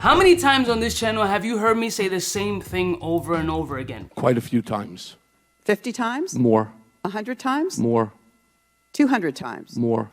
How many times on this channel have you heard me say the same thing over and over again? Quite a few times. 50 times? More. 100 times? More. 200 times? More.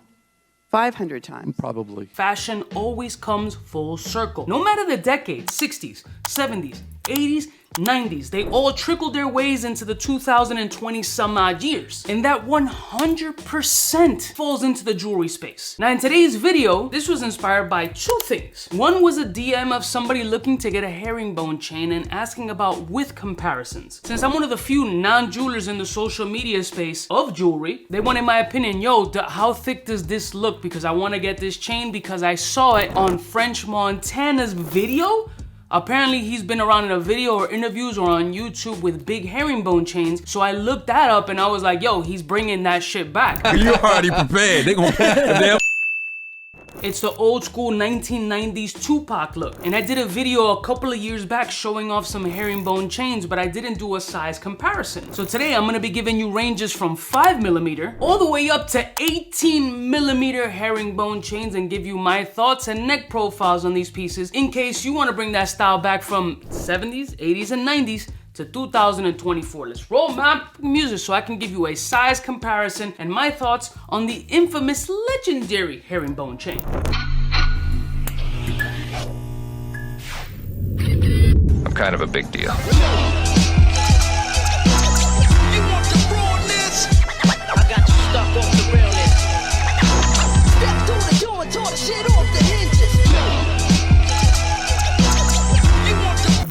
500 times? Probably. Fashion always comes full circle. No matter the decade, 60s, 70s, 80s, 90s, they all trickled their ways into the 2020 some odd years. And that 100% falls into the jewelry space. Now in today's video, this was inspired by two things. One was a DM of somebody looking to get a herringbone chain and asking about width comparisons. Since I'm one of the few non-jewelers in the social media space of jewelry, they wanted my opinion. Yo, how thick does this look? Because I want to get this chain because I saw it on French Montana's video. Apparently he's been around in a video or interviews or on YouTube with big herringbone chains. So I looked that up and I was like, yo, he's bringing that shit back. You already prepared. They gonna It's the old school 1990s Tupac look. And I did a video a couple of years back showing off some herringbone chains, but I didn't do a size comparison. So today I'm gonna be giving you ranges from 5mm all the way up to 18mm herringbone chains and give you my thoughts and neck profiles on these pieces in case you wanna bring that style back from 70s, 80s, and 90s to 2024. Let's roll my music so I can give you a size comparison and my thoughts on the infamous legendary herringbone chain. I'm kind of a big deal.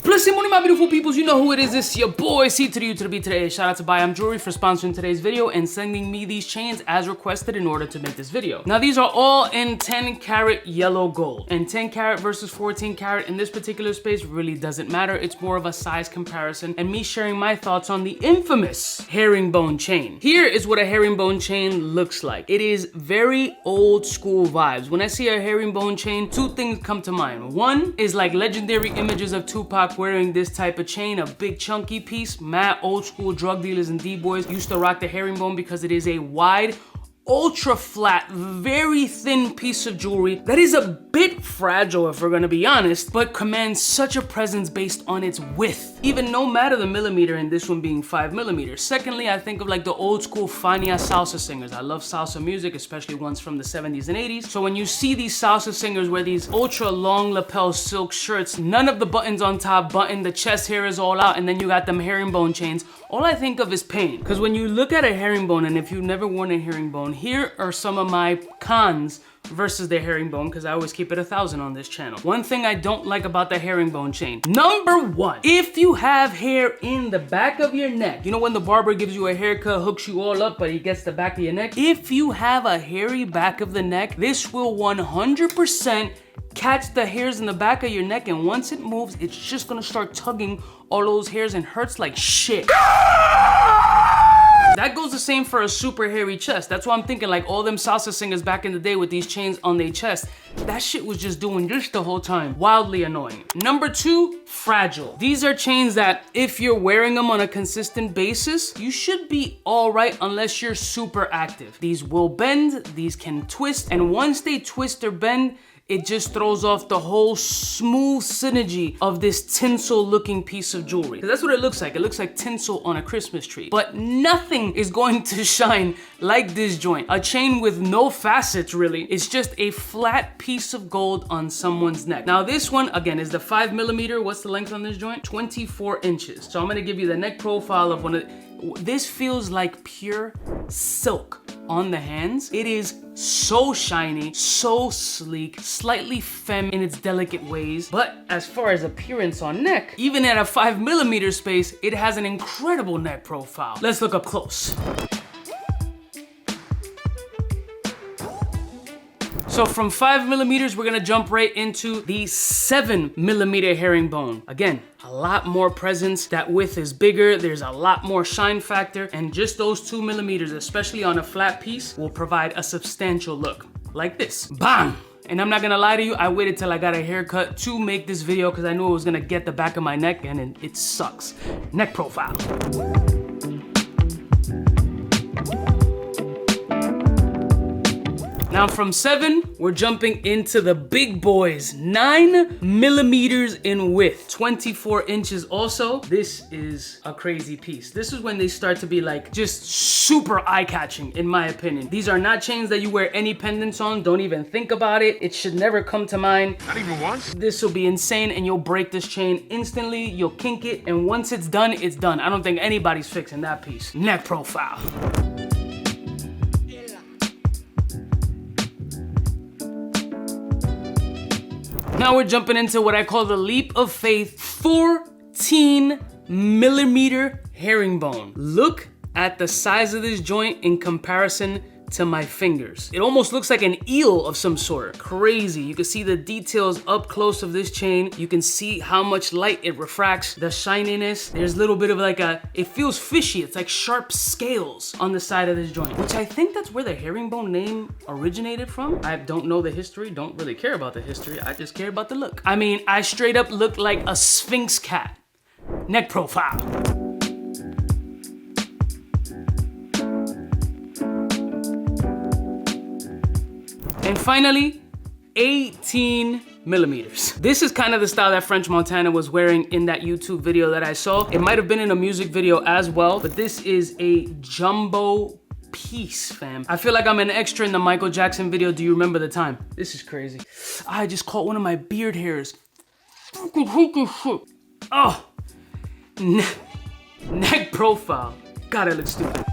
Blessing morning, my beautiful peoples. You know who it is. It's your boy C to the U to the B today. Shout out to Bayam Jewelry for sponsoring today's video and sending me these chains as requested in order to make this video. Now these are all in 10 karat yellow gold, and 10 karat versus 14 karat in this particular space really doesn't matter. It's more of a size comparison and me sharing my thoughts on the infamous herringbone chain. Here is what a herringbone chain looks like. It is very old school vibes. When I see a herringbone chain, two things come to mind. One is like legendary images of Tupac wearing this type of chain, a big chunky piece. Mad old school drug dealers and D-boys used to rock the herringbone because it is a wide, ultra flat, very thin piece of jewelry that is a bit fragile if we're gonna be honest, but commands such a presence based on its width. Even no matter the millimeter in this one being 5mm. Secondly, I think of like the old school Fania salsa singers. I love salsa music, especially ones from the 70s and 80s. So when you see these salsa singers wear these ultra long lapel silk shirts, none of the buttons on top button, the chest hair is all out, and then you got them herringbone chains, all I think of is pain. Because when you look at a herringbone, and if you've never worn a herringbone, here are some of my cons versus the herringbone, because I always keep it 1,000 on this channel. One thing I don't like about the herringbone chain. Number one, if you have hair in the back of your neck, you know when the barber gives you a haircut, hooks you all up, but he gets the back of your neck? If you have a hairy back of the neck, this will 100% catch the hairs in the back of your neck, and once it moves, it's just gonna start tugging all those hairs and hurts like shit. That goes the same for a super hairy chest. That's why I'm thinking like all them salsa singers back in the day with these chains on their chest, that shit was just doing this the whole time. Wildly annoying. Number two, fragile. These are chains that if you're wearing them on a consistent basis, you should be all right unless you're super active. These will bend, these can twist, and once they twist or bend, it just throws off the whole smooth synergy of this tinsel looking piece of jewelry. That's what it looks like. It looks like tinsel on a Christmas tree. But nothing is going to shine like this joint. A chain with no facets really. It's just a flat piece of gold on someone's neck. Now this one, again, is the 5mm. What's the length on this joint? 24 inches. So I'm gonna give you the neck profile of one of this feels like pure silk on the hands. It is so shiny, so sleek, slightly femme in its delicate ways. But as far as appearance on neck, even at a 5mm space, it has an incredible neck profile. Let's look up close. So from 5mm, we're gonna jump right into the 7mm herringbone. Again, a lot more presence. That width is bigger. There's a lot more shine factor, and just those 2mm, especially on a flat piece, will provide a substantial look like this. Bang! And I'm not gonna lie to you, I waited till I got a haircut to make this video because I knew it was gonna get the back of my neck, and it sucks. Neck profile. Now from 7, we're jumping into the big boys. 9mm in width, 24 inches also. This is a crazy piece. This is when they start to be like just super eye-catching, in my opinion. These are not chains that you wear any pendants on. Don't even think about it. It should never come to mind. Not even once? This will be insane, and you'll break this chain instantly. You'll kink it, and once it's done, it's done. I don't think anybody's fixing that piece. Neck profile. Now we're jumping into what I call the leap of faith, 14mm herringbone. Look at the size of this joint in comparison to my fingers. It almost looks like an eel of some sort. Crazy. You can see the details up close of this chain. You can see how much light it refracts, the shininess. There's a little bit of like it feels fishy. It's like sharp scales on the side of this joint, which I think that's where the herringbone name originated from. I don't know the history, don't really care about the history. I just care about the look. I mean, I straight up look like a Sphinx cat. Neck profile. And finally, 18mm. This is kind of the style that French Montana was wearing in that YouTube video that I saw. It might have been in a music video as well, but this is a jumbo piece, fam. I feel like I'm an extra in the Michael Jackson video, Do You Remember the Time? This is crazy. I just caught one of my beard hairs. Oh, neck profile. God, I look stupid.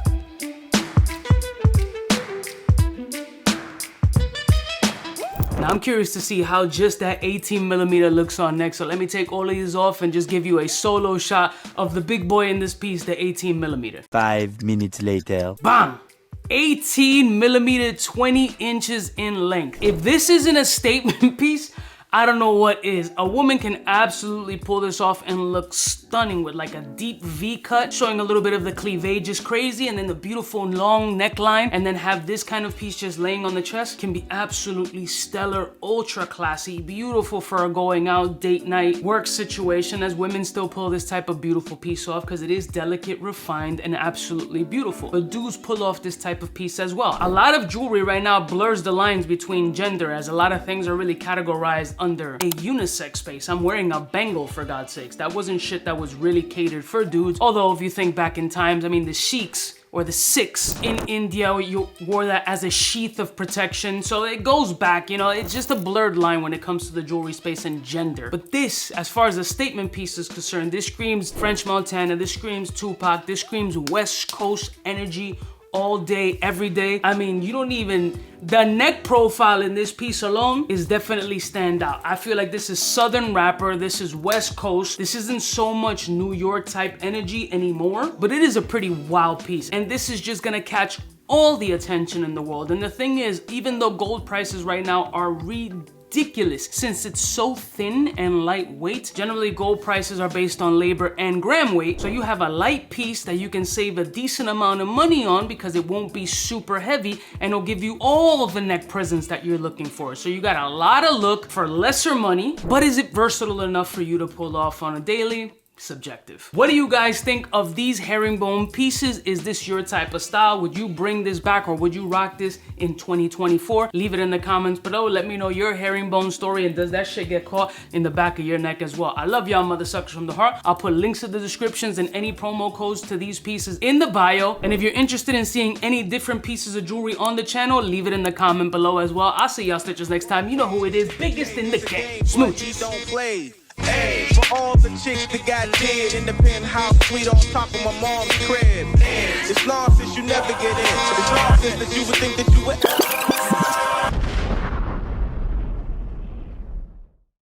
Now I'm curious to see how just that 18mm looks on next. So let me take all of these off and just give you a solo shot of the big boy in this piece, the 18mm. 5 minutes later. Bam! 18mm, 20 inches in length. If this isn't a statement piece, I don't know what is. A woman can absolutely pull this off and look stunning with like a deep V cut, showing a little bit of the cleavage is crazy, and then the beautiful long neckline, and then have this kind of piece just laying on the chest can be absolutely stellar, ultra classy, beautiful for a going out, date night, work situation, as women still pull this type of beautiful piece off because it is delicate, refined, and absolutely beautiful. But dudes pull off this type of piece as well. A lot of jewelry right now blurs the lines between gender, as a lot of things are really categorized under a unisex space. I'm wearing a bangle, for God's sakes. That wasn't shit that was really catered for dudes. Although if you think back in times, I mean, the sheiks or the Sikhs in India, you wore that as a sheath of protection. So it goes back, you know, it's just a blurred line when it comes to the jewelry space and gender. But this, as far as a statement piece is concerned, this screams French Montana, this screams Tupac, this screams West Coast energy all day, every day. I mean, you don't even, the neck profile in this piece alone is definitely stand out. I feel like this is Southern rapper, this is West Coast. This isn't so much New York type energy anymore, but it is a pretty wild piece. And this is just gonna catch all the attention in the world. And the thing is, even though gold prices right now are ridiculous, since it's so thin and lightweight. Generally, gold prices are based on labor and gram weight, so you have a light piece that you can save a decent amount of money on because it won't be super heavy, and it'll give you all of the neck presence that you're looking for. So you got a lot of look for lesser money, but is it versatile enough for you to pull off on a daily? Subjective. What do you guys think of these herringbone pieces? Is this your type of style? Would you bring this back, or would you rock this in 2024? Leave it in the comments below. Let me know your herringbone story, and does that shit get caught in the back of your neck as well? I love y'all mother suckers from the heart. I'll put links to the descriptions and any promo codes to these pieces in the bio. And if you're interested in seeing any different pieces of jewelry on the channel, leave it in the comment below as well. I'll see y'all stitches next time. You know who it is, biggest in the game. Smooches. Hey, for all the chicks that got dead in the penthouse suite on top of my mom's crib. It's nonsense, you never get in. It's nonsense that you would think that you would